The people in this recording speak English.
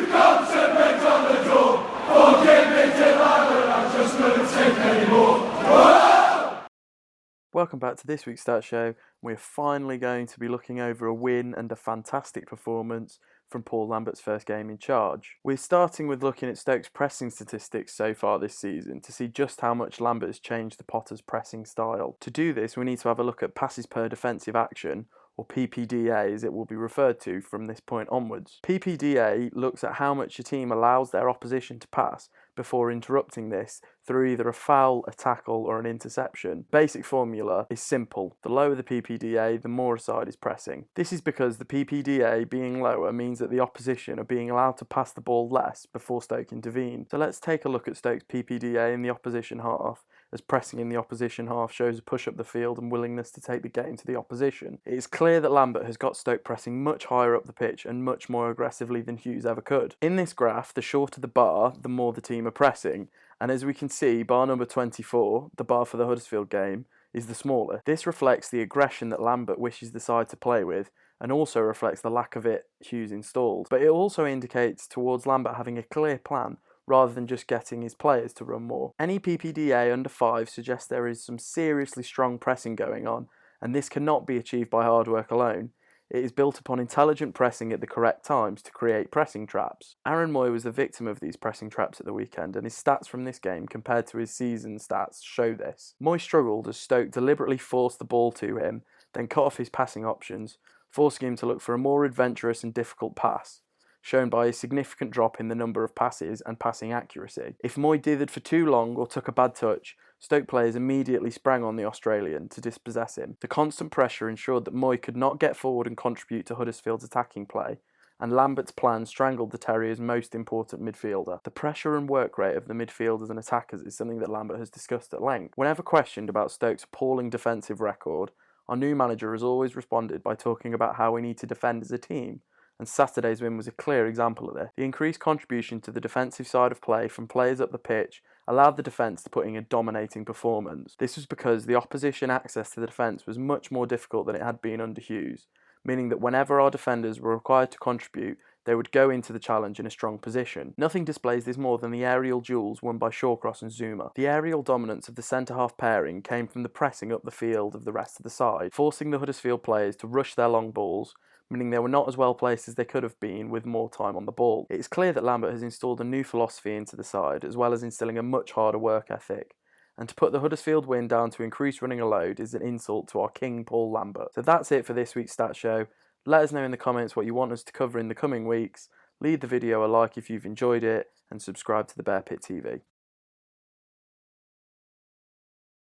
come to bend on the door. Forgive me, Delilah, I just couldn't take anymore. Welcome back to this week's Stat Show. We're finally going to be looking over a win and a fantastic performance from Paul Lambert's first game in charge. We're starting with looking at Stoke's pressing statistics so far this season to see just how much Lambert has changed the Potters' pressing style. To do this, we need to have a look at passes per defensive action, or PPDA as it will be referred to from this point onwards. PPDA looks at how much a team allows their opposition to pass before interrupting this through either a foul, a tackle or an interception. Basic formula is simple. The lower the PPDA, the more a side is pressing. This is because the PPDA being lower means that the opposition are being allowed to pass the ball less before Stoke intervene. So let's take a look at Stoke's PPDA in the opposition half, as pressing in the opposition half shows a push up the field and willingness to take the game to the opposition. It is clear that Lambert has got Stoke pressing much higher up the pitch and much more aggressively than Hughes ever could. In this graph, the shorter the bar, the more the team are pressing, and as we can see, bar number 24, the bar for the Huddersfield game, is the smaller. This reflects the aggression that Lambert wishes the side to play with, and also reflects the lack of it Hughes installed. But it also indicates towards Lambert having a clear plan rather than just getting his players to run more. Any PPDA under 5 suggests there is some seriously strong pressing going on, and this cannot be achieved by hard work alone. It is built upon intelligent pressing at the correct times to create pressing traps. Aaron Moy was the victim of these pressing traps at the weekend, and his stats from this game compared to his season stats show this. Moy struggled as Stoke deliberately forced the ball to him, then cut off his passing options, forcing him to look for a more adventurous and difficult pass, shown by a significant drop in the number of passes and passing accuracy. If Moy dithered for too long or took a bad touch, Stoke players immediately sprang on the Australian to dispossess him. The constant pressure ensured that Moy could not get forward and contribute to Huddersfield's attacking play, and Lambert's plan strangled the Terriers' most important midfielder. The pressure and work rate of the midfielders and attackers is something that Lambert has discussed at length. Whenever questioned about Stoke's appalling defensive record, our new manager has always responded by talking about how we need to defend as a team, and Saturday's win was a clear example of this. The increased contribution to the defensive side of play from players up the pitch allowed the defence to put in a dominating performance. This was because the opposition access to the defence was much more difficult than it had been under Hughes, meaning that whenever our defenders were required to contribute, they would go into the challenge in a strong position. Nothing displays this more than the aerial duels won by Shawcross and Zuma. The aerial dominance of the centre-half pairing came from the pressing up the field of the rest of the side, forcing the Huddersfield players to rush their long balls, meaning they were not as well placed as they could have been with more time on the ball. It is clear that Lambert has installed a new philosophy into the side, as well as instilling a much harder work ethic. And to put the Huddersfield win down to increased running a load is an insult to our king Paul Lambert. So that's it for this week's Stat Show. Let us know in the comments what you want us to cover in the coming weeks. Leave the video a like if you've enjoyed it, and subscribe to the Bear Pit TV.